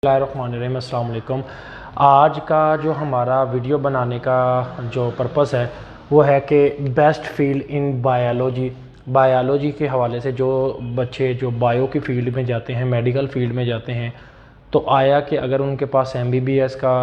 बिस्मिल्लाहिर्रहमानिर्रहीम। अस्सलाम वालेकुम। आज का जो हमारा वीडियो बनाने का जो पर्पस है वो है कि बेस्ट फील्ड इन बायोलॉजी के हवाले से जो बच्चे जो बायो की फील्ड में जाते हैं, मेडिकल फील्ड में जाते हैं, तो आया कि अगर उनके पास MBBS का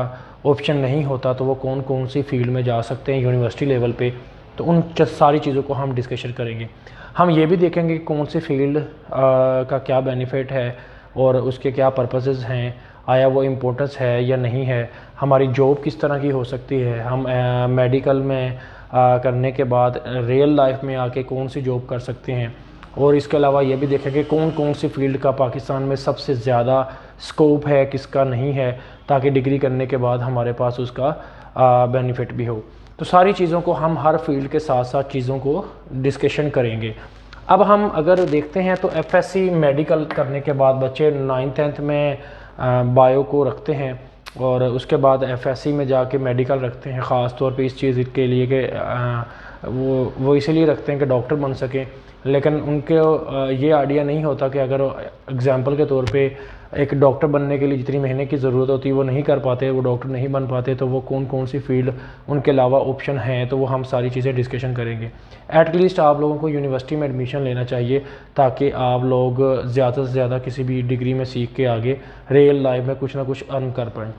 ऑप्शन नहीं होता तो वो कौन कौन सी फील्ड में जा सकते हैं यूनिवर्सिटी लेवल पे। तो उन सारी चीज़ों को हम डिस्कशन करेंगे। हम ये भी देखेंगे कौन सी फील्ड का क्या बेनिफिट है और उसके क्या पर्पसेस हैं, आया वो इम्पोर्टेंस है या नहीं है, हमारी जॉब किस तरह की हो सकती है, हम मेडिकल में करने के बाद रियल लाइफ में आके कौन सी जॉब कर सकते हैं, और इसके अलावा ये भी देखेंगे कौन कौन सी फील्ड का पाकिस्तान में सबसे ज़्यादा स्कोप है, किसका नहीं है, ताकि डिग्री करने के बाद हमारे पास उसका बेनिफिट भी हो। तो सारी चीज़ों को हम हर फील्ड के साथ साथ चीज़ों को डिस्कशन करेंगे। अब हम अगर देखते हैं तो FSC मेडिकल करने के बाद बच्चे 9th-10th में बायो को रखते हैं और उसके बाद FSC में जाके मेडिकल रखते हैं, ख़ास तौर पे इस चीज़ के लिए कि वो इसलिए रखते हैं कि डॉक्टर बन सकें। लेकिन उनके ये आइडिया नहीं होता कि अगर एग्ज़ाम्पल के तौर पे एक डॉक्टर बनने के लिए जितनी मेहनत की ज़रूरत होती है वो नहीं कर पाते, वो डॉक्टर नहीं बन पाते, तो वो कौन कौन सी फील्ड उनके अलावा ऑप्शन हैं, तो वो हम सारी चीज़ें डिस्कशन करेंगे। एटलीस्ट आप लोगों को यूनिवर्सिटी में एडमिशन लेना चाहिए ताकि आप लोग ज़्यादा से ज़्यादा किसी भी डिग्री में सीख के आगे रियल लाइफ में कुछ ना कुछ अर्न कर पाएँ।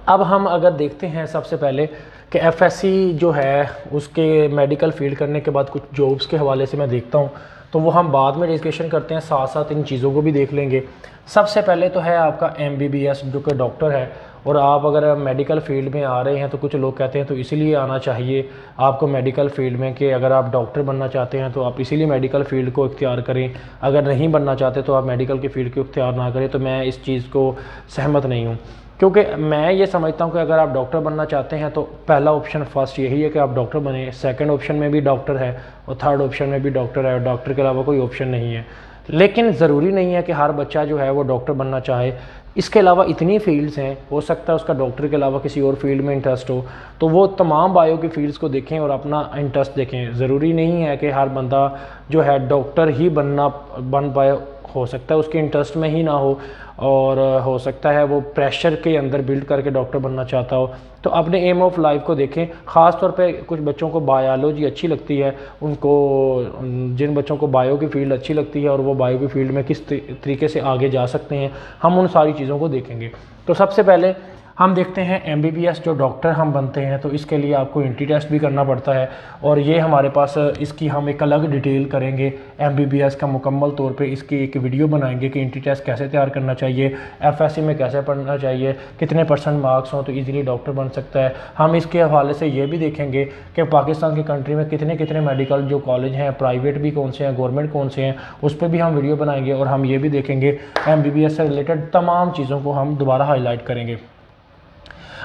अब हम अगर देखते हैं सबसे पहले कि FSC जो है उसके मेडिकल फील्ड करने के बाद कुछ जॉब्स के हवाले से मैं देखता हूँ, तो वो हम बाद में डिस्कशन करते हैं, साथ साथ इन चीज़ों को भी देख लेंगे। सबसे पहले तो है आपका MBBS जो कि डॉक्टर है, और आप अगर मेडिकल फील्ड में आ रहे हैं तो कुछ लोग कहते हैं तो इसीलिए आना चाहिए आपको मेडिकल फील्ड में कि अगर आप डॉक्टर बनना चाहते हैं तो आप इसीलिए मेडिकल फील्ड को इख्तियार करें, अगर नहीं बनना चाहते तो आप मेडिकल की फील्ड को इख्तियार ना करें। तो मैं इस चीज़ को सहमत नहीं हूँ, क्योंकि मैं ये समझता हूँ कि अगर आप डॉक्टर बनना चाहते हैं तो पहला ऑप्शन फर्स्ट यही है कि आप डॉक्टर बने, सेकंड ऑप्शन में भी डॉक्टर है और थर्ड ऑप्शन में भी डॉक्टर है, और डॉक्टर के अलावा कोई ऑप्शन नहीं है। लेकिन ज़रूरी नहीं है कि हर बच्चा जो है वो डॉक्टर बनना चाहे। इसके अलावा इतनी फील्ड्स हैं, हो सकता है उसका डॉक्टर के अलावा किसी और फील्ड में इंटरेस्ट हो, तो वो तमाम बायो की फील्ड्स को देखें और अपना इंटरेस्ट देखें। ज़रूरी नहीं है कि हर बंदा जो है डॉक्टर ही बन पाए, हो सकता है उसके इंटरेस्ट में ही ना हो, और हो सकता है वो प्रेशर के अंदर बिल्ड करके डॉक्टर बनना चाहता हो। तो अपने एम ऑफ लाइफ को देखें। ख़ास तौर पे कुछ बच्चों को बायोलॉजी अच्छी लगती है, उनको जिन बच्चों को बायो की फील्ड अच्छी लगती है और वो बायो की फील्ड में किस तरीके से आगे जा सकते हैं, हम उन सारी चीज़ों को देखेंगे। तो सबसे पहले हम देखते हैं MBBS जो डॉक्टर हम बनते हैं तो इसके लिए आपको एंट्री टेस्ट भी करना पड़ता है, और ये हमारे पास इसकी हम एक अलग डिटेल करेंगे। MBBS का मुकम्मल तौर पे इसकी एक वीडियो बनाएंगे कि एंट्री टेस्ट कैसे तैयार करना चाहिए, FSC में कैसे पढ़ना चाहिए, कितने % मार्क्स हों तो ईज़िली डॉक्टर बन सकता है। हम इसके हवाले से ये भी देखेंगे कि पाकिस्तान की कंट्री में कितने कितने मेडिकल जो कॉलेज हैं, प्राइवेट भी कौन से हैं, गवर्नमेंट कौन से हैं, उस पर भी हम वीडियो बनाएंगे। और हम ये भी देखेंगे MBBS से रिलेटेड तमाम चीज़ों को हम दोबारा हाईलाइट करेंगे।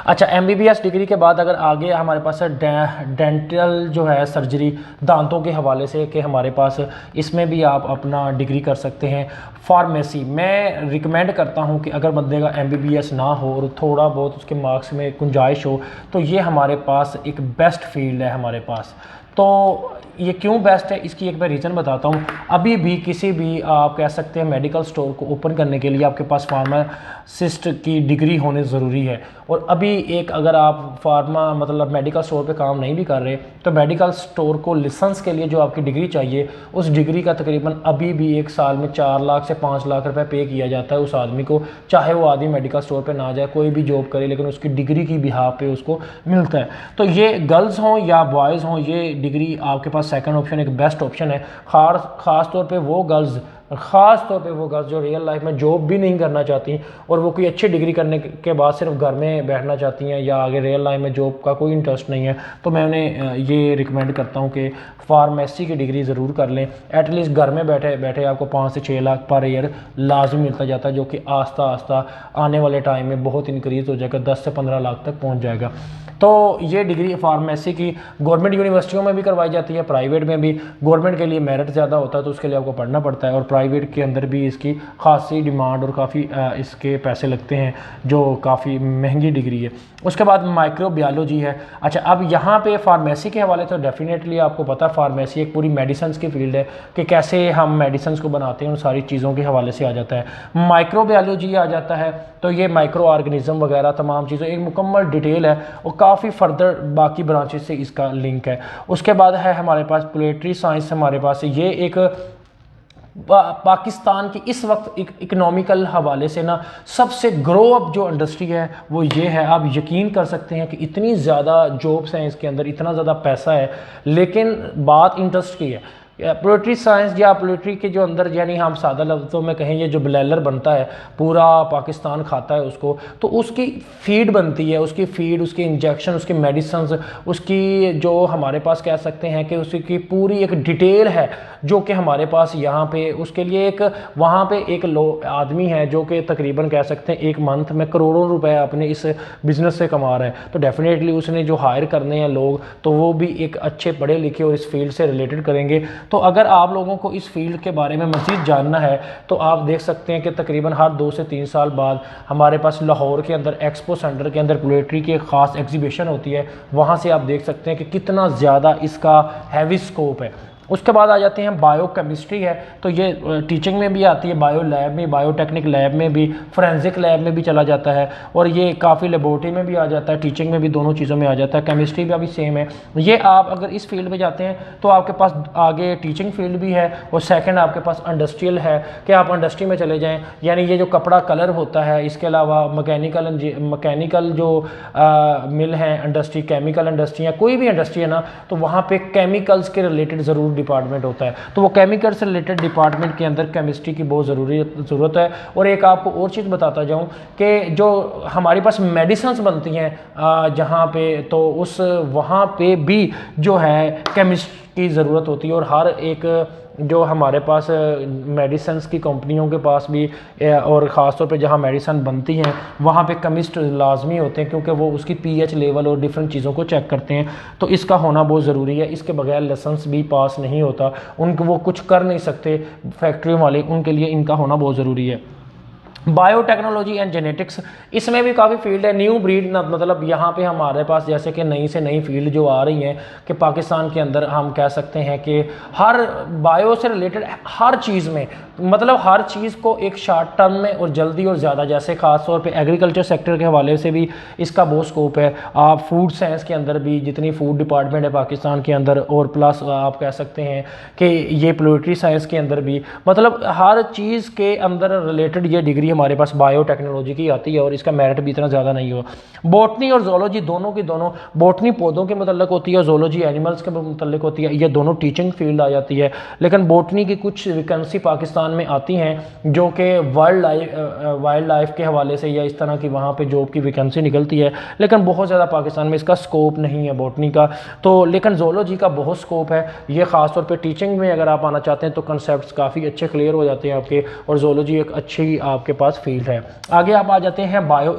अच्छा, MBBS डिग्री के बाद अगर आगे हमारे पास डेंटल जो है सर्जरी, दांतों के हवाले से कि हमारे पास इसमें भी आप अपना डिग्री कर सकते हैं। फार्मेसी मैं रिकमेंड करता हूं कि अगर बंदे का MBBS ना हो और थोड़ा बहुत उसके मार्क्स में गुंजाइश हो तो ये हमारे पास एक बेस्ट फील्ड है हमारे पास। तो ये क्यों बेस्ट है, इसकी एक मैं रीज़न बताता हूँ। अभी भी किसी भी आप कह सकते हैं मेडिकल स्टोर को ओपन करने के लिए आपके पास फार्मासिस्ट की डिग्री होनी ज़रूरी है। और अभी एक अगर आप मतलब मेडिकल स्टोर पे काम नहीं भी कर रहे तो मेडिकल स्टोर को लाइसेंस के लिए जो आपकी डिग्री चाहिए, उस डिग्री का तकरीबन अभी भी एक साल में 4 लाख से 5 लाख रुपए पे किया जाता है उस आदमी को, चाहे वो आदमी मेडिकल स्टोर पे ना जाए, कोई भी जॉब करे, लेकिन उसकी डिग्री की बिहाफ पे उसको मिलता है। तो ये गर्ल्स हों या बॉयज़ हों, ये डिग्री आपके पास सेकंड ऑप्शन एक बेस्ट ऑप्शन है। ख़ास तौर पे वो गर्ल्स जो रियल लाइफ में जॉब भी नहीं करना चाहती और वो कोई अच्छी डिग्री करने के बाद सिर्फ घर में बैठना चाहती हैं या आगे रियल लाइफ में जॉब का कोई इंटरेस्ट नहीं है, तो मैं उन्हें ये रिकमेंड करता हूँ कि फार्मेसी की डिग्री ज़रूर कर लें। एटलीस्ट घर में बैठे बैठे आपको 5 से 6 लाख पर ईयर लाजमी मिलता जाता है, जो कि आस्ता आस्ता आने वाले टाइम में बहुत इंक्रीज़ हो जाएगा, 10 से 15 लाख तक पहुँच जाएगा। तो ये डिग्री फार्मेसी की गवर्नमेंट यूनिवर्सिटियों में भी करवाई जाती है, प्राइवेट में भी। गवर्नमेंट के लिए मेरिट ज़्यादा होता है तो उसके लिए आपको पढ़ना पड़ता है, और प्राइवेट के अंदर भी इसकी खासी डिमांड और काफ़ी इसके पैसे लगते हैं, जो काफ़ी महंगी डिग्री है। उसके बाद माइक्रोबायोलॉजी है। अच्छा, अब यहाँ पे फार्मेसी के हवाले तो डेफिनेटली आपको पता है फार्मेसी एक पूरी मेडिसिन की फील्ड है कि कैसे हम मेडिसिन को बनाते हैं, उन सारी चीज़ों के हवाले से आ जाता है। माइक्रोबायोलॉजी आ जाता है तो ये माइक्रो ऑर्गेनिज्म वगैरह तमाम चीज़ें एक मुकम्मल डिटेल है और काफ़ी फर्दर बाकी ब्रांचेस से इसका लिंक है। उसके बाद है हमारे पास पोल्ट्री साइंस, हमारे पास ये एक पाकिस्तान की इस वक्त इकोनॉमिकल हवाले से ना सबसे ग्रो अप जो इंडस्ट्री है वो ये है। आप यकीन कर सकते हैं कि इतनी ज़्यादा जॉब्स हैं इसके अंदर, इतना ज़्यादा पैसा है, लेकिन बात इंटरेस्ट की है। पोल्ट्री साइंस या पोल्ट्री के जो अंदर, यानी हम सादा लफ्ज़ों में कहें, ये जो ब्लैलर बनता है पूरा पाकिस्तान खाता है उसको, तो उसकी फीड बनती है, उसकी फीड, उसके इंजेक्शन, उसकी मेडिसिन, उसकी जो हमारे पास कह सकते हैं कि उसकी पूरी एक डिटेल है जो कि हमारे पास यहाँ पे उसके लिए एक वहाँ पे एक आदमी है जो कि तकरीबन कह सकते हैं एक मंथ में करोड़ों रुपए अपने इस बिज़नेस से कमा रहा है। तो डेफिनेटली उसने जो हायर करने हैं लोग तो वो भी एक अच्छे पढ़े लिखे और इस फील्ड से रिलेटेड करेंगे। तो अगर आप लोगों को इस फील्ड के बारे में मज़ीद जानना है तो आप देख सकते हैं कि तकरीबन हर 2 से 3 साल बाद हमारे पास लाहौर के अंदर एक्सपो सेंटर के अंदर पोल्ट्री की एक ख़ास एग्जीबिशन होती है, वहाँ से आप देख सकते हैं कि कितना ज़्यादा इसका हैवी स्कोप है। उसके बाद आ जाते हैं बायोकेमिस्ट्री है, तो ये टीचिंग में भी आती है, बायो लैब में, बायोटेक्निक लैब में भी, फोरेंसिक लैब में भी चला जाता है, और ये काफ़ी लेबोरेटरी में भी आ जाता है, टीचिंग में भी, दोनों चीज़ों में आ जाता है। केमिस्ट्री भी अभी सेम है। ये आप अगर इस फील्ड में जाते हैं तो आपके पास आगे टीचिंग फील्ड भी है, और सेकेंड आपके पास इंडस्ट्रियल है कि आप इंडस्ट्री में चले जाएँ, यानी ये जो कपड़ा कलर होता है, इसके अलावा मैकेनिकल जो मिल हैं इंडस्ट्री, केमिकल इंडस्ट्री या कोई भी इंडस्ट्री है ना, तो वहाँ पे केमिकल्स के रिलेटेड ज़रूर डिपार्टमेंट होता है। तो वो केमिकल से रिलेटेड डिपार्टमेंट के अंदर केमिस्ट्री की बहुत ज़रूरत है। और एक आपको और चीज़ बताता जाऊँ कि जो हमारे पास मेडिसिन बनती हैं जहाँ पे, तो उस वहाँ पे भी जो है केमिस्ट की ज़रूरत होती है, और हर एक जो हमारे पास मेडिसिन की कंपनियों के पास भी, और ख़ास तौर पे जहाँ मेडिसिन बनती हैं वहाँ पे केमिस्ट लाजमी होते हैं, क्योंकि वो उसकी पीएच लेवल और डिफरेंट चीज़ों को चेक करते हैं। तो इसका होना बहुत ज़रूरी है, इसके बगैर लाइसेंस भी पास नहीं होता, उनको वो कुछ कर नहीं सकते फैक्ट्री वाले, उनके लिए इनका होना बहुत ज़रूरी है। बायोटेक्नोलॉजी एंड जेनेटिक्स, इसमें भी काफ़ी फील्ड है। न्यू ब्रीड, मतलब यहाँ पे हमारे पास जैसे कि नई से नई फील्ड जो आ रही हैं कि पाकिस्तान के अंदर हम कह सकते हैं कि हर बायो से रिलेटेड हर चीज़ में, मतलब हर चीज़ को एक शॉर्ट टर्म में और जल्दी और ज़्यादा, जैसे ख़ास तौर पे एग्रीकल्चर सेक्टर के हवाले से भी इसका बहुत स्कोप है। आप फूड साइंस के अंदर भी जितनी फूड डिपार्टमेंट है पाकिस्तान के अंदर, और प्लस आप कह सकते हैं कि ये पोल्ट्री साइंस के अंदर भी, मतलब हर चीज़ के अंदर रिलेटेड ये डिग्री हमारे पास बायोटेक्नोलॉजी की आती है, और इसका मेरिट भी इतना ज़्यादा नहीं हो। बॉटनी और जोलॉजी दोनों की दोनों, बॉटनी पौधों के मतलब होती है और जोलॉजी एनिमल्स के मतलब होती है, ये दोनों टीचिंग फील्ड आ जाती है। लेकिन बॉटनी की कुछ वैकेंसी पाकिस्तान में आती हैं जो कि वाइल्ड लाइफ के हवाले से या इस तरह की वहाँ पे जॉब की वैकेंसी निकलती है, लेकिन बहुत ज़्यादा पाकिस्तान में इसका स्कोप नहीं है बॉटनी का। तो लेकिन जोलॉजी का बहुत स्कोप है, ये ख़ास तौर पे टीचिंग में अगर आप आना चाहते हैं तो कंसेप्ट काफ़ी अच्छे क्लियर हो जाते हैं आपके, और जोलॉजी एक अच्छी आपके पास फील्ड है। आगे आप आ जाते हैं बायो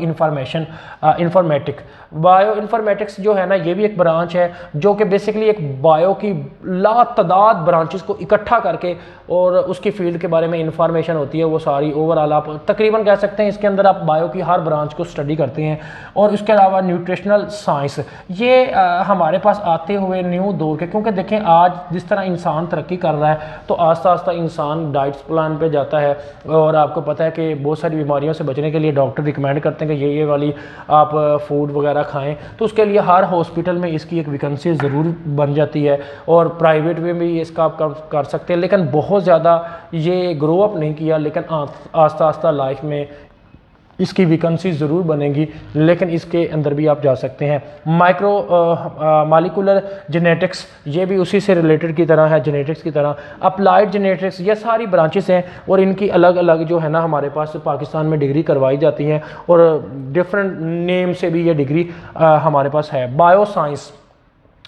इन्फॉर्मेटिक्स जो है ना, ये भी एक ब्रांच है जो कि बेसिकली एक बायो की लातादाद ब्रांचेस को इकट्ठा करके और उसकी फील्ड के बारे में इंफॉर्मेशन होती है, वो सारी ओवरऑल आप तकरीबन कह सकते हैं इसके अंदर आप बायो की हर ब्रांच को स्टडी करते हैं। और उसके अलावा न्यूट्रिशनल साइंस, ये हमारे पास आते हुए न्यू दौर के, क्योंकि देखें आज जिस तरह इंसान तरक्की कर रहा है तो आस्ता आस्ता इंसान डाइट प्लान पे जाता है, और आपको पता है कि बहुत सारी बीमारियों से बचने के लिए डॉक्टर रिकमेंड करते हैं कि ये वाली आप फूड वगैरह खाएं, तो उसके लिए हर हॉस्पिटल में इसकी एक वैकेंसी ज़रूर बन जाती है, और प्राइवेट में भी इसका आप कर सकते हैं। लेकिन बहुत ज़्यादा ये ग्रो अप नहीं किया, लेकिन आस्ता आस्ता लाइफ में इसकी वैकेंसी ज़रूर बनेगी, लेकिन इसके अंदर भी आप जा सकते हैं। मालिकुलर जेनेटिक्स, ये भी उसी से रिलेटेड की तरह है, जेनेटिक्स की तरह। अप्लाइड जेनेटिक्स, ये सारी ब्रांचेस हैं, और इनकी अलग अलग जो है ना हमारे पास पाकिस्तान में डिग्री करवाई जाती हैं, और डिफरेंट नेम से भी ये डिग्री हमारे पास है। बायो साइंस,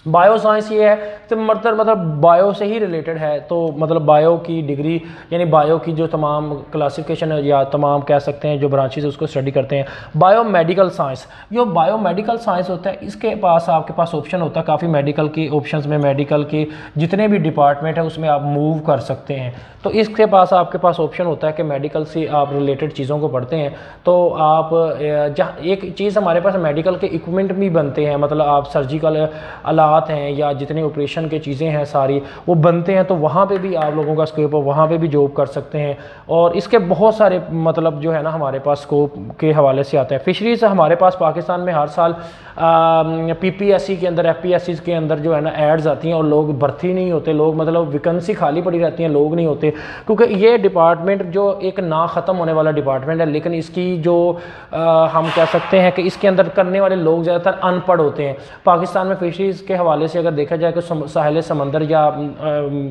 बायो साइंस ये है तो मतलब बायो से ही रिलेटेड है, तो मतलब बायो की डिग्री यानी बायो की जो तमाम क्लासिफिकेशन है या तमाम कह सकते हैं जो ब्रांचेस उसको स्टडी करते हैं। बायो मेडिकल साइंस, जो बायो मेडिकल साइंस होता है इसके पास आपके पास ऑप्शन होता है काफ़ी, मेडिकल की ऑप्शंस में मेडिकल के जितने भी डिपार्टमेंट है उसमें आप मूव कर सकते हैं। तो इसके पास आपके पास ऑप्शन होता है कि मेडिकल से आप रिलेटेड चीज़ों को पढ़ते हैं तो आप जहाँ एक चीज़ हमारे पास मेडिकल के इक्विपमेंट भी बनते हैं, मतलब आप सर्जिकल आलात हैं या जितने ऑपरेशन के चीज़ें हैं सारी वो बनते हैं, तो वहाँ पे भी आप लोगों का स्कोप है, वहाँ पे भी जॉब कर सकते हैं। और इसके बहुत सारे मतलब जो है ना हमारे पास स्कोप के हवाले से आता है। फिशरीज हमारे पास पाकिस्तान में हर साल PPSC के अंदर FPSC के अंदर जो है ना एड्स आती हैं और लोग भर्ती नहीं होते, लोग मतलब वैकेंसी खाली पड़ी रहती हैं, लोग नहीं होते, क्योंकि ये डिपार्टमेंट जो एक ना ख़त्म होने वाला डिपार्टमेंट है, लेकिन इसकी जो हम कह सकते हैं कि इसके अंदर करने वाले लोग ज़्यादातर अनपढ़ होते हैं। पाकिस्तान में फिशरीज़ के हवाले से अगर देखा जाए कि साहिल समंदर या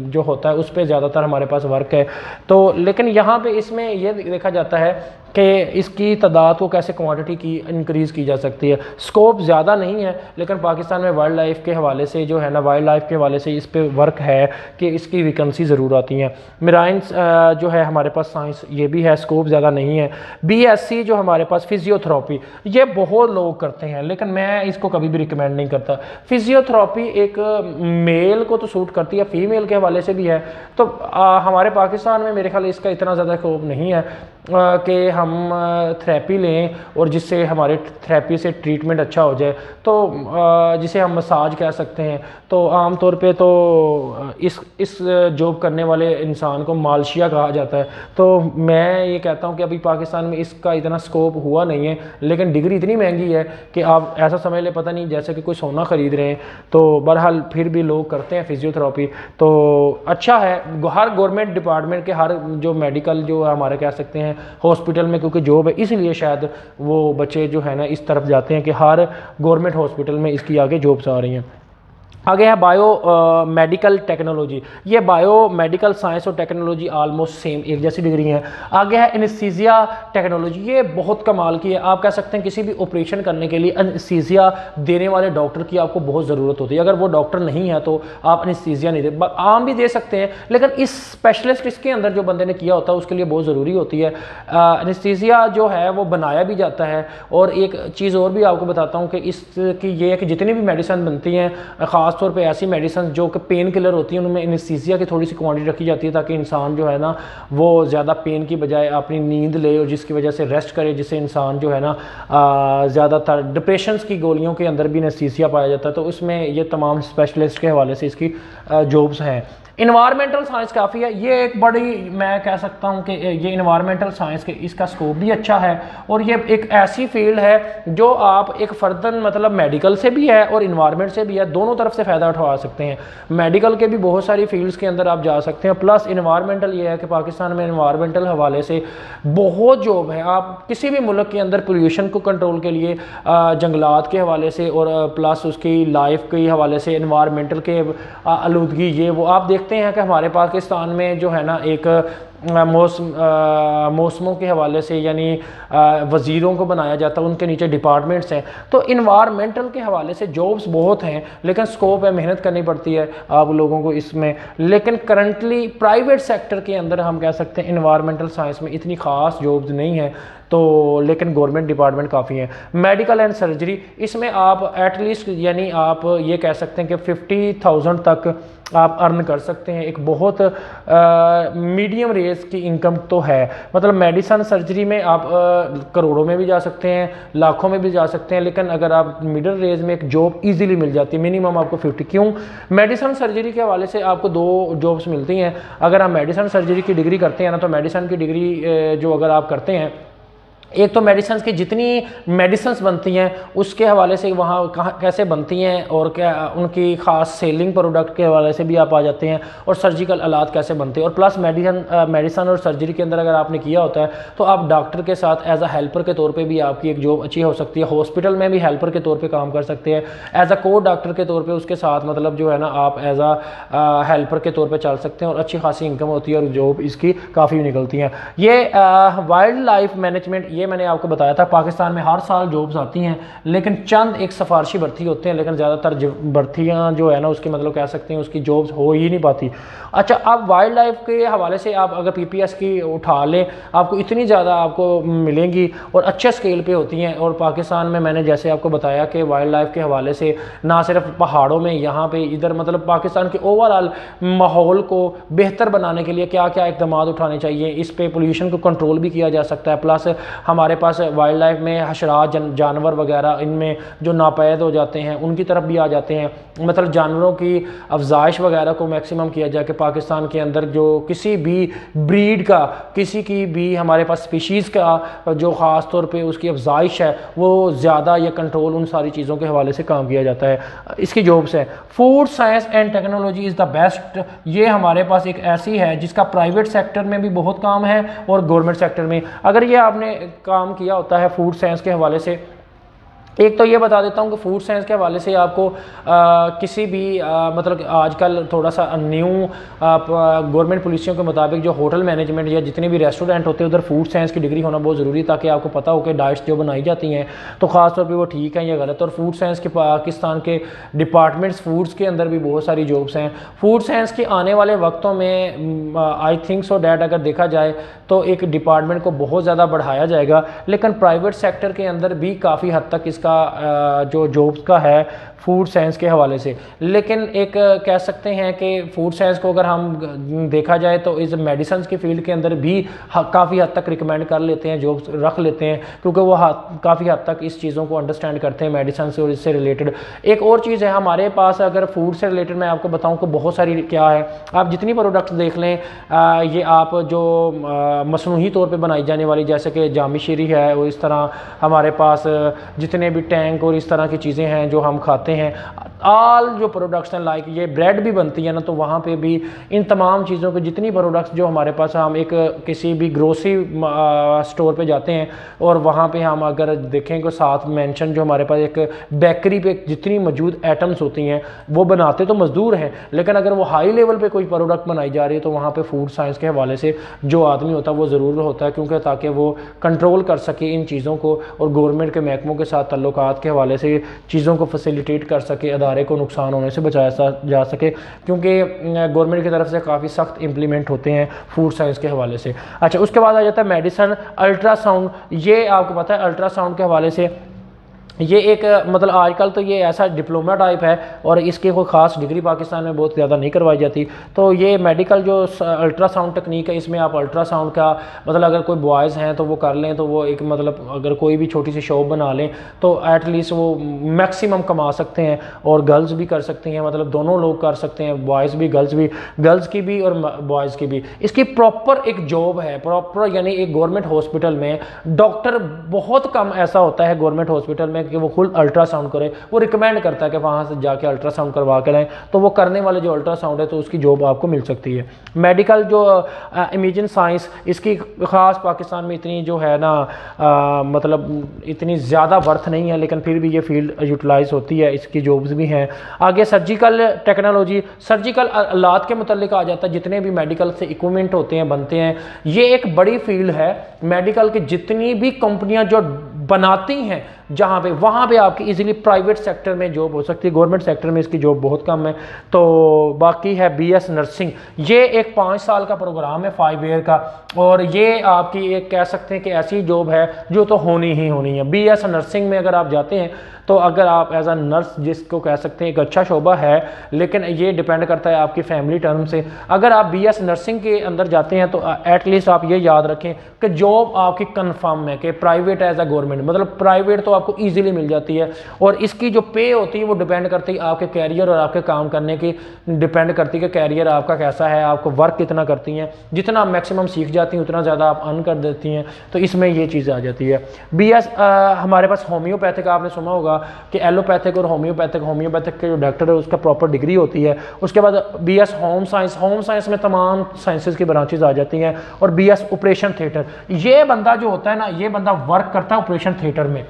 जो होता है उस पर ज़्यादातर हमारे पास वर्क है, तो लेकिन यहाँ पे इसमें ये देखा जाता है कि इसकी तादाद को कैसे क्वांटिटी की इंक्रीज़ की जा सकती है। स्कोप ज़्यादा नहीं है, लेकिन पाकिस्तान में वाइल्ड लाइफ के हवाले से जो है ना वाइल्ड लाइफ के हवाले से इस पे वर्क है कि इसकी वैकेंसी ज़रूर आती हैं। मेराइन जो है हमारे पास साइंस ये भी है, स्कोप ज़्यादा नहीं है। BSc जो हमारे पास फिजियोथेरेपी, ये बहुत लोग करते हैं लेकिन मैं इसको कभी भी रिकमेंड नहीं करता। फिजियोथेरेपी एक मेल को तो सूट करती है, फीमेल के हवाले से भी है, तो हमारे पाकिस्तान में मेरे ख्याल इसका इतना ज़्यादा स्कोप नहीं है कि हम थेरेपी लें और जिससे हमारे थेरेपी से ट्रीटमेंट अच्छा हो जाए, तो जिसे हम मसाज कह सकते हैं। तो आम तौर पे तो इस जॉब करने वाले इंसान को मालशिया कहा जाता है। तो मैं ये कहता हूँ कि अभी पाकिस्तान में इसका इतना स्कोप हुआ नहीं है, लेकिन डिग्री इतनी महंगी है कि आप ऐसा समझ ले पता नहीं जैसे कि कोई सोना ख़रीद रहे हैं। तो बहरहाल फिर भी लोग करते हैं फिजियोथेरेपी, तो अच्छा है। हर गवर्नमेंट डिपार्टमेंट के हर जो मेडिकल जो हमारे कह सकते हैं हॉस्पिटल में क्योंकि जॉब है, इसलिए शायद वो बच्चे जो है ना इस तरफ जाते हैं कि हर गवर्नमेंट हॉस्पिटल में इसकी आगे जॉब्स आ रही हैं। आगे है बायो मेडिकल टेक्नोलॉजी, ये बायो मेडिकल साइंस और टेक्नोलॉजी आलमोस्ट सेम एक जैसी डिग्री हैं। आगे है एनेस्थीसिया टेक्नोलॉजी, ये बहुत कमाल की है। आप कह सकते हैं किसी भी ऑपरेशन करने के लिए एनेस्थीसिया देने वाले डॉक्टर की आपको बहुत ज़रूरत होती है। अगर वो डॉक्टर नहीं है तो आप एनेस्थीसिया नहीं दे, आम भी दे सकते हैं, लेकिन इस स्पेशलिस्ट इसके अंदर जो बंदे ने किया होता है उसके लिए बहुत ज़रूरी होती है। एनेस्थीसिया जो है वो बनाया भी जाता है। और एक चीज़ और भी आपको बताता हूँ कि इसकी ये है कि जितनी भी मेडिसिन बनती हैं, ख़ास तौर पे ऐसी मेडिसिन जो कि पेन किलर होती हैं, उनमें एनेस्थीसिया की थोड़ी सी क्वांटिटी रखी जाती है ताकि इंसान जो है ना वो ज़्यादा पेन की बजाय अपनी नींद ले और जिसकी वजह से रेस्ट करे, जिससे इंसान जो है ना ज़्यादातर डिप्रेशन की गोलियों के अंदर भी एनेस्थीसिया पाया जाता है। तो उसमें ये तमाम स्पेशलिस्ट के हवाले से इसकी जॉब्स हैं। इन्वायरमेंटल साइंस काफ़ी है, ये एक बड़ी मैं कह सकता हूँ कि ये इन्वायरमेंटल साइंस के इसका स्कोप भी अच्छा है और ये एक ऐसी फील्ड है जो आप एक फ़र्दन मतलब मेडिकल से भी है और इन्वायरमेंट से भी है, दोनों तरफ से फ़ायदा उठा सकते हैं। मेडिकल के भी बहुत सारी फील्ड्स के अंदर आप जा सकते हैं, प्लस इन्वायरमेंटल ये है कि पाकिस्तान में इन्वायरमेंटल हवाले से बहुत जॉब है। आप किसी भी मुल्क के अंदर पोल्यूशन को कंट्रोल के लिए जंगलात के हवाले से और प्लस उसकी लाइफ के हवाले से इन्वायरमेंटल के आलूदगी ये वो आप देखते हैं कि हमारे पाकिस्तान में जो है ना एक मौसमों के हवाले से यानी वज़ीरों को बनाया जाता है, उनके नीचे डिपार्टमेंट्स हैं। तो इन्वायरमेंटल के हवाले से जॉब्स बहुत हैं, लेकिन स्कोप है, मेहनत करनी पड़ती है आप लोगों को इसमें। लेकिन करंटली प्राइवेट सेक्टर के अंदर हम कह सकते हैं इन्वायरमेंटल साइंस में इतनी ख़ास जॉब्स नहीं है, तो लेकिन गवर्नमेंट डिपार्टमेंट काफ़ी हैं। मेडिकल एंड सर्जरी, इसमें आप एटलीस्ट यानी आप ये कह सकते हैं कि 50,000 तक आप अर्न कर सकते हैं। एक बहुत मीडियम रेंज की इनकम तो है, मतलब मेडिसन सर्जरी में आप करोड़ों में भी जा सकते हैं, लाखों में भी जा सकते हैं, लेकिन अगर आप मिडिल रेंज में एक जॉब इजीली मिल जाती है, मिनिमम आपको 50। क्यों? मेडिसन सर्जरी के हवाले से आपको 2 जॉब्स मिलती हैं। अगर आप मेडिसन सर्जरी की डिग्री करते हैं ना, तो मेडिसन की डिग्री जो अगर आप करते हैं, एक तो मेडिसिन की जितनी मेडिसिन्स बनती हैं उसके हवाले से वहाँ कहाँ कैसे बनती हैं और क्या उनकी ख़ास सेलिंग प्रोडक्ट के हवाले से भी आप आ जाते हैं, और सर्जिकल आलात कैसे बनते हैं। और प्लस मेडिसिन और सर्जरी के अंदर अगर आपने किया होता है तो आप डॉक्टर के साथ एज अ हेल्पर के तौर पे भी आपकी एक जॉब अच्छी हो सकती है। हॉस्पिटल में भी हेल्पर के तौर पे काम कर सकते हैं, एज अ को डॉक्टर के तौर पर उसके साथ मतलब जो है ना आप एज अ हेल्पर के तौर पर चल सकते हैं और अच्छी खासी इनकम होती है और जॉब इसकी काफ़ी निकलती हैं। ये वाइल्ड लाइफ मैनेजमेंट ये मैंने आपको बताया था, पाकिस्तान में हर साल जॉब्स आती हैं, लेकिन चंद एक सिफारशी भर्ती होते हैं, लेकिन ज़्यादातर भर्तियाँ जो है ना उसकी मतलब कह सकते हैं उसकी जॉब्स हो ही नहीं पाती। अच्छा, अब वाइल्ड लाइफ के हवाले से आप अगर PPS की उठा लें, आपको इतनी ज़्यादा आपको मिलेंगी और अच्छे स्केल पे होती हैं। और पाकिस्तान में मैंने जैसे आपको बताया कि वाइल्ड लाइफ के हवाले से ना सिर्फ पहाड़ों में, यहाँ पे इधर मतलब पाकिस्तान के ओवरऑल माहौल को बेहतर बनाने के लिए क्या क्या इकदाम उठाने चाहिए, इस पे पोल्यूशन को कंट्रोल भी किया जा सकता है। प्लस हमारे पास वाइल्ड लाइफ में हशरात जानवर वगैरह इनमें जो नापैद हो जाते हैं उनकी तरफ भी आ जाते हैं, मतलब जानवरों की अफजाइश वगैरह को मैक्सिमम किया जाए कि पाकिस्तान के अंदर जो किसी भी ब्रीड का, किसी की भी हमारे पास स्पीशीज़ का जो ख़ास तौर पे उसकी अफजाइश है वो ज़्यादा या कंट्रोल, उन सारी चीज़ों के हवाले से काम किया जाता है। इसकी जॉब्स है food science and technology is the best. ये हमारे पास एक ऐसी है जिसका प्राइवेट सेक्टर में भी बहुत काम है और गवर्नमेंट सेक्टर में। अगर ये आपने काम किया होता है फूड साइंस के हवाले से, एक तो ये बता देता हूँ कि फूड साइंस के हवाले से आपको किसी भी मतलब आजकल थोड़ा सा न्यू गवर्नमेंट पॉलिसियों के मुताबिक जो होटल मैनेजमेंट या जितने भी रेस्टोरेंट होते हैं उधर फूड साइंस की डिग्री होना बहुत ज़रूरी है, ताकि आपको पता हो कि डाइट्स जो बनाई जाती हैं तो ख़ास तौर पे वो ठीक है या गलत। और फूड साइंस के पाकिस्तान के डिपार्टमेंट्स फूड्स के अंदर भी बहुत सारी जॉब्स हैं। फूड साइंस के आने वाले वक्तों में आई थिंक सो डैट अगर देखा जाए तो एक डिपार्टमेंट को बहुत ज़्यादा बढ़ाया जाएगा, लेकिन प्राइवेट सेक्टर के अंदर भी काफ़ी हद तक इसका जो जॉब्स का है फूड साइंस के हवाले से। लेकिन एक कह सकते हैं कि फूड साइंस को अगर हम देखा जाए तो इस मेडिसिन की फील्ड के अंदर भी काफ़ी हद तक रिकमेंड कर लेते हैं, जॉब्स रख लेते हैं, क्योंकि वो काफ़ी हद तक इस चीज़ों को अंडरस्टैंड करते हैं मेडिसिन से और इससे रिलेटेड। एक और चीज़ है हमारे पास, अगर फूड से रिलेटेड मैं आपको बताऊं कि बहुत सारी क्या है, आप जितनी प्रोडक्ट्स देख लें ये आप जो मसनूही तौर पर बनाई जाने वाली जैसे कि जामी शीरी है, और इस तरह हमारे पास जितने भी टैंक और इस तरह की चीज़ें हैं जो हम खाते हैं, ऑल जो प्रोडक्ट्स हैं लाइक ये ब्रेड भी बनती है ना, तो वहाँ पे भी इन तमाम चीज़ों के जितनी प्रोडक्ट्स जो हमारे पास, हम एक किसी भी ग्रोसरी स्टोर पे जाते हैं और वहाँ पे हम अगर देखें कि साथ मेंशन जो हमारे पास एक बेकरी पे जितनी मौजूद आइटम्स होती हैं वो बनाते तो मजदूर हैं, लेकिन अगर वो हाई लेवल पे कोई प्रोडक्ट बनाई जा रही है तो वहाँ पे फूड साइंस के हवाले से जो आदमी होता है वो ज़रूर होता है, क्योंकि ताकि वो कंट्रोल कर सके इन चीज़ों को और गवर्नमेंट के महकमों के साथ तल्लुकात के हवाले से चीज़ों को फैसिलिटेट कर सके, अदारे को नुकसान होने से बचाया जा सके, क्योंकि गवर्नमेंट की तरफ से काफ़ी सख्त इंप्लीमेंट होते हैं फूड साइंस के हवाले से। अच्छा, उसके बाद आ जाता है मेडिसिन, अल्ट्रासाउंड। ये आपको पता है अल्ट्रासाउंड के हवाले से ये एक मतलब आजकल तो ये ऐसा डिप्लोमा टाइप है और इसकी कोई ख़ास डिग्री पाकिस्तान में बहुत ज़्यादा नहीं करवाई जाती। तो ये मेडिकल जो अल्ट्रासाउंड टेक्निक है, इसमें आप अल्ट्रासाउंड का मतलब अगर कोई बॉयज़ हैं तो वो कर लें, तो वो एक मतलब अगर कोई भी छोटी सी शॉप बना लें तो एटलीस्ट वो मैक्सिमम कमा सकते हैं, और गर्ल्स भी कर सकती हैं, मतलब दोनों लोग कर सकते हैं, बॉयज़ भी गर्ल्स की भी और बॉयज़ की भी। इसकी प्रॉपर एक जॉब है, प्रॉपर यानी एक गवर्नमेंट हॉस्पिटल में डॉक्टर बहुत कम ऐसा होता है गवर्नमेंट हॉस्पिटल में कि वो खुद अल्ट्रासाउंड करे, वो रिकमेंड करता है कि वहाँ से जाके अल्ट्रासाउंड करवा के लाएं, तो वो करने वाले जो अल्ट्रासाउंड है तो उसकी जॉब आपको मिल सकती है। मेडिकल जो इमेजिंग साइंस, इसकी ख़ास पाकिस्तान में इतनी जो है ना मतलब इतनी ज़्यादा वर्थ नहीं है, लेकिन फिर भी ये फील्ड यूटिलाइज होती है, इसकी जॉब्स भी हैं। आगे सर्जिकल टेक्नोलॉजी, सर्जिकल आलात के मुतल्लिक आ जाता है, जितने भी मेडिकल से इक्विपमेंट होते हैं बनते हैं, ये एक बड़ी फील्ड है मेडिकल की। जितनी भी कंपनियां जो बनाती हैं जहाँ पे, वहाँ पे आपकी इजीली प्राइवेट सेक्टर में जॉब हो सकती है, गवर्नमेंट सेक्टर में इसकी जॉब बहुत कम है। तो बाकी है BS नर्सिंग, ये एक 5 साल का प्रोग्राम है 5 ईयर का, और ये आपकी एक कह सकते हैं कि ऐसी जॉब है जो तो होनी ही होनी है। BS नर्सिंग में अगर आप जाते हैं तो अगर आप एज अ नर्स, जिसको कह सकते हैं एक अच्छा शोबा है, लेकिन ये डिपेंड करता है आपकी फैमिली टर्म से। अगर आप BS नर्सिंग के अंदर जाते हैं तो एटलीस्ट आप ये याद रखें कि जॉब आपकी कन्फर्म है कि प्राइवेट एज अ गवर्नमेंट, मतलब प्राइवेट तो आपको ईजिली मिल जाती है, और इसकी जो पे होती है वो डिपेंड करती है आपके कैरियर और आपके काम करने की, डिपेंड करती है कि कैरियर आपका कैसा है, आपको वर्क कितना करती हैं। जितना आप मैक्सिमम सीख जाती हैं उतना ज़्यादा आप अर्न कर देती हैं, तो इसमें ये चीज़ आ जाती है। BS हमारे पास होम्योपैथिक, आपने सुना होगा कि एलोपैथिक और होम्योपैथिक के जो डॉक्टर है उसका प्रॉपर डिग्री होती है। उसके बाद BS होम साइंस में तमाम साइंसेज की ब्रांचेज आ जाती हैं, और BS ऑपरेशन थिएटर, ये बंदा जो होता है ना, ये बंदा वर्क करता है ऑपरेशन थिएटर में।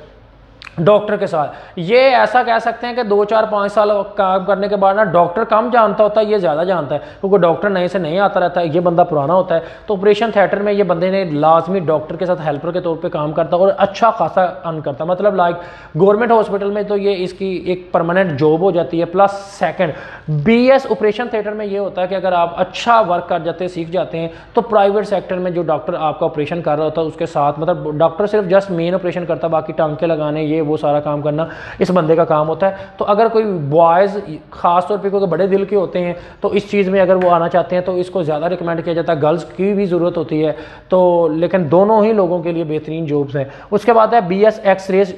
डॉक्टर के साथ। ये ऐसा कह सकते हैं कि 2 4 5 साल काम करने के बाद ना डॉक्टर कम जानता होता है, ये ज़्यादा जानता है, क्योंकि डॉक्टर नए से नहीं आता रहता है, ये बंदा पुराना होता है। तो ऑपरेशन थिएटर में ये बंदे ने लाजमी डॉक्टर के साथ हेल्पर के तौर पे काम करता है और अच्छा खासा अर्न करता है। मतलब लाइक गवर्नमेंट हॉस्पिटल में तो ये इसकी एक परमानेंट जॉब हो जाती है। Plus second BS operation theatre में ये होता है कि अगर आप अच्छा वर्क कर जाते हैं, सीख जाते हैं, तो प्राइवेट सेक्टर में जो डॉक्टर आपका ऑपरेशन कर रहा होता है उसके साथ, मतलब डॉक्टर सिर्फ जस्ट मेन ऑपरेशन करता है, बाकी टांके लगाने ये वो सारा काम करना इस बंदे का काम होता है। तो अगर कोई बॉयज़ खास तौर पे क्योंकि बड़े दिल के होते हैं तो इस चीज़ में अगर वो आना चाहते हैं तो इसको ज़्यादा रिकमेंड किया जाता है। गर्ल्स की भी ज़रूरत होती है, तो लेकिन दोनों ही लोगों के लिए बेहतरीन जॉब्स हैं। उसके बाद है BS एक्सरेज।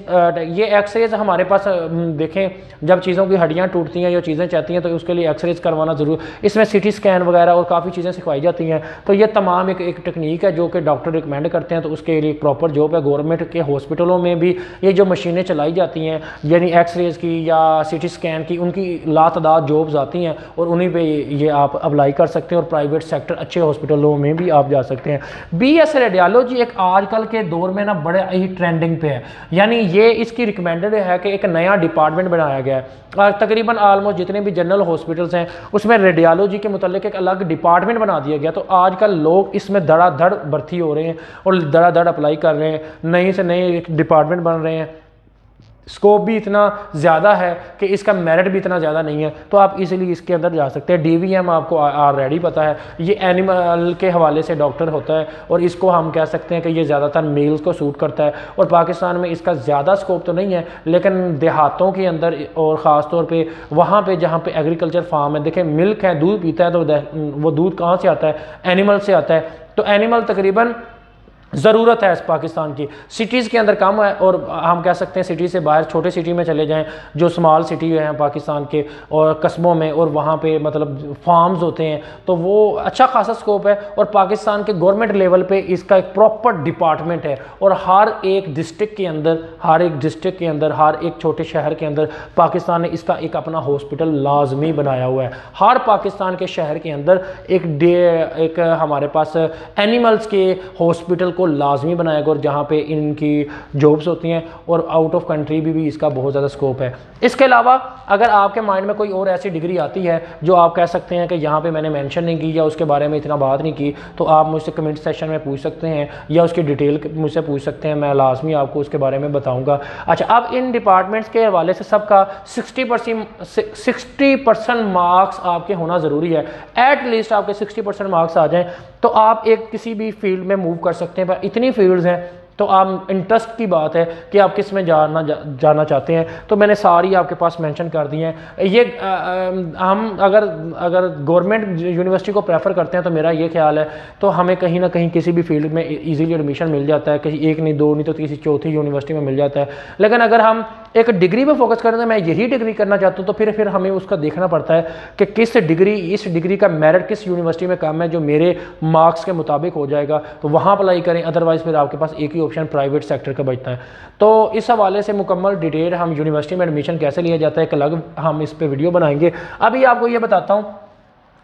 ये एक्सरेज हमारे पास देखें, जब चीज़ों की हड्डियाँ टूटती हैं या चीज़ें चाहती हैं तो उसके लिए एक्सरेज करवाना ज़रूर। इसमें CT स्कैन वगैरह और काफ़ी चीज़ें सिखवाई जाती हैं। तो ये तमाम एक टेक्निक है जो कि डॉक्टर रिकमेंड करते हैं, तो उसके लिए एक प्रॉपर जॉब है। गवर्नमेंट के हॉस्पिटलों में भी ये जो मशीनें चलाई जाती हैं, यानी एक्सरेज की या CT स्कैन की, उनकी लातादाद जॉब्स आती हैं और उन्हीं पे ये आप अप्लाई कर सकते हैं और प्राइवेट सेक्टर अच्छे हॉस्पिटलों में भी आप जा सकते हैं। BS रेडियोलॉजी एक आजकल के दौर में ना बड़े ही ट्रेंडिंग पे है, यानी ये इसकी रिकमेंडेड है कि एक नया डिपार्टमेंट बनाया गया है और तकरीबन ऑलमोस्ट जितने भी जनरल हॉस्पिटल्स हैं उसमें रेडियोलॉजी के मुतालिक एक अलग डिपार्टमेंट बना दिया गया। तो आजकल लोग इसमें धड़ाधड़ भर्ती हो रहे हैं और धड़ाधड़ अप्लाई कर रहे हैं, नए से नए एक डिपार्टमेंट बन रहे हैं। स्कोप भी इतना ज़्यादा है कि इसका मेरिट भी इतना ज़्यादा नहीं है, तो आप इजीली इसके अंदर जा सकते हैं। DVM आपको ऑलरेडी पता है, ये एनिमल के हवाले से डॉक्टर होता है और इसको हम कह सकते हैं कि ये ज़्यादातर मेल्स को सूट करता है और पाकिस्तान में इसका ज़्यादा स्कोप तो नहीं है, लेकिन देहातों के अंदर और ख़ास तौर पे वहाँ पे जहाँ पे एग्रीकल्चर फार्म है, देखें मिल्क है, दूध पीता है, तो वो दूध कहाँ से आता है? एनिमल से आता है। तो एनिमल तकरीबन ज़रूरत है इस पाकिस्तान की। सिटीज़ के अंदर कम है और हम कह सकते हैं सिटी से बाहर छोटे सिटी में चले जाएं, जो स्मॉल सिटी हैं पाकिस्तान के और कस्बों में, और वहाँ पे मतलब फार्म्स होते हैं, तो वो अच्छा खासा स्कोप है। और पाकिस्तान के गवर्नमेंट लेवल पे इसका एक प्रॉपर डिपार्टमेंट है और हर एक डिस्ट्रिक्ट के अंदर, हर एक छोटे शहर के अंदर पाकिस्तान ने इसका एक अपना हॉस्पिटल लाजमी बनाया हुआ है। हर पाकिस्तान के शहर के अंदर एक हमारे पास एनिमल्स के हॉस्पिटल को लाजमी बनाएगा और जहाँ पे इनकी जॉब्स होती हैं, और आउट ऑफ कंट्री भी इसका बहुत ज़्यादा स्कोप है। इसके अलावा अगर आपके माइंड में कोई और ऐसी डिग्री आती है जो आप कह सकते हैं कि यहाँ पे मैंने मेंशन नहीं की या उसके बारे में इतना बात नहीं की, तो आप मुझसे कमेंट सेक्शन में पूछ सकते हैं या उसकी डिटेल मुझसे पूछ सकते हैं, मैं लाजमी आपको उसके बारे में बताऊँगा। अच्छा, अब इन डिपार्टमेंट्स के हवाले से सबका 60% मार्क्स आपके होना ज़रूरी है। एटलीस्ट आपके 60% मार्क्स आ जाएँ तो आप एक किसी भी फील्ड में मूव कर सकते हैं। पर इतनी फील्ड्स हैं तो आप इंटरेस्ट की बात है कि आप किस में जाना चाहते हैं, तो मैंने सारी आपके पास मेंशन कर दी हैं। ये हम अगर गवर्नमेंट यूनिवर्सिटी को प्रेफर करते हैं तो मेरा ये ख्याल है तो हमें कहीं ना कहीं किसी भी फील्ड में इजीली एडमिशन मिल जाता है, किसी एक नहीं दो नहीं तो किसी चौथी यूनिवर्सिटी में मिल जाता है। लेकिन अगर हम एक डिग्री पे फोकस करें तो मैं यही डिग्री करना चाहता हूँ, तो फिर हमें उसका देखना पड़ता है कि इस डिग्री का मेरिट किस यूनिवर्सिटी में कम है जो मेरे मार्क्स के मुताबिक हो जाएगा, तो वहाँ अप्लाई करें। अदरवाइज़ फिर आपके पास एक ही ऑप्शन प्राइवेट सेक्टर का बचता है। तो इस हवाले से मुकम्मल डिटेल हम यूनिवर्सिटी में एडमिशन कैसे लिया जाता है एक अलग हम इस पे वीडियो बनाएंगे। अभी आपको ये बताता हूँ,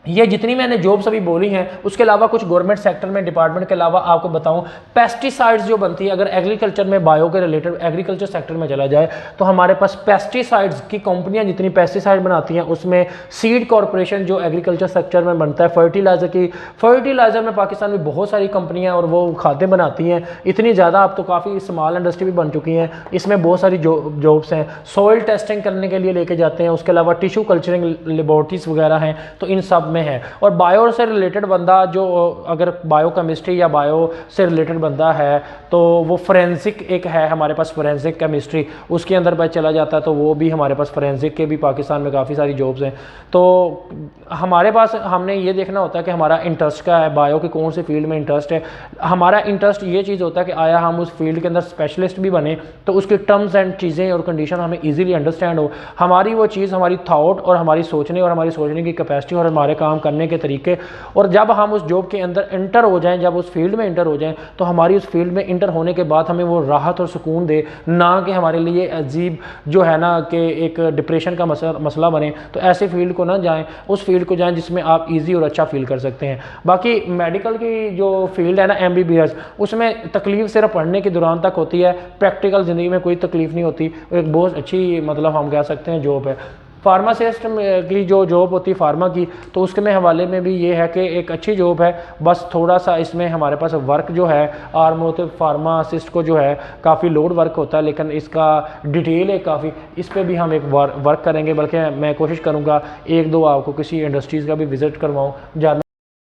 ये जितनी मैंने जॉब्स अभी बोली हैं उसके अलावा कुछ गवर्नमेंट सेक्टर में डिपार्टमेंट के अलावा आपको बताऊं, पेस्टिसाइड्स जो बनती है, अगर एग्रीकल्चर में बायो के रिलेटेड एग्रीकल्चर सेक्टर में चला जाए तो हमारे पास पेस्टिसाइड्स की कंपनियां जितनी पेस्टिसाइड बनाती हैं, उसमें सीड कॉरपोरेशन जो एग्रीकल्चर सेक्टर में बनता है, फर्टिलाइज़र में पाकिस्तान में बहुत सारी कंपनियाँ और वो खाद्य बनाती हैं, इतनी ज़्यादा अब तो काफ़ी स्मॉल इंडस्ट्री भी बन चुकी हैं, इसमें बहुत सारी जॉब्स हैं। सॉइल टेस्टिंग करने के लिए लेके जाते हैं, उसके अलावा टिश्यू कल्चरिंग लेबॉर्ट्रीज वगैरह हैं, तो इन सब है। और बायो से रिलेटेड बंदा जो अगर बायो केमिस्ट्री या बायो से रिलेटेड बंदा है तो वो फोरेंसिक एक है हमारे पास, फोरेंसिक केमिस्ट्री, उसके अंदर बाय चला जाता है तो वो भी हमारे पास फोरेंसिक के भी पाकिस्तान में काफ़ी सारी जॉब्स हैं। तो हमारे पास हमने ये देखना होता है कि हमारा इंटरेस्ट क्या है, बायो की कौन सी फील्ड में इंटरेस्ट है। हमारा इंटरेस्ट ये चीज़ होता है कि आया हम उस फील्ड के अंदर स्पेशलिस्ट भी बने तो उसकी टर्म्स एंड चीज़ें और कंडीशन हमें ईजिली अंडरस्टैंड हो, हमारी वो चीज़, हमारी थाट और हमारी सोचने की कैपेसिटी और हमारे काम करने के तरीके। और जब हम उस जॉब के अंदर इंटर हो जाएं, जब उस फील्ड में इंटर हो जाएं, तो हमारी उस फील्ड में इंटर होने के बाद हमें वो राहत और सुकून दे, ना कि हमारे लिए अजीब जो है ना कि एक डिप्रेशन का मसला बने। तो ऐसे फील्ड को ना जाएं, उस फील्ड को जाएं जिसमें आप ईजी और अच्छा फील कर सकते हैं। बाकी मेडिकल की जो फील्ड है ना MBBS, उसमें तकलीफ सिर्फ पढ़ने के दौरान तक होती है, प्रैक्टिकल ज़िंदगी में कोई तकलीफ नहीं होती। एक बहुत अच्छी मतलब हम कह सकते हैं जॉब है। फार्मासिस्ट की जो जॉब होती है फार्मा की, तो उसके में हवाले में भी ये है कि एक अच्छी जॉब है, बस थोड़ा सा इसमें हमारे पास वर्क जो है आर्मोटिव फार्मासिस्ट को जो है काफ़ी लोड वर्क होता है, लेकिन इसका डिटेल है काफ़ी, इस पर भी हम एक वर्क करेंगे। बल्कि मैं कोशिश करूँगा एक दो आपको किसी इंडस्ट्रीज़ का भी विज़िट करवाऊँ, जानना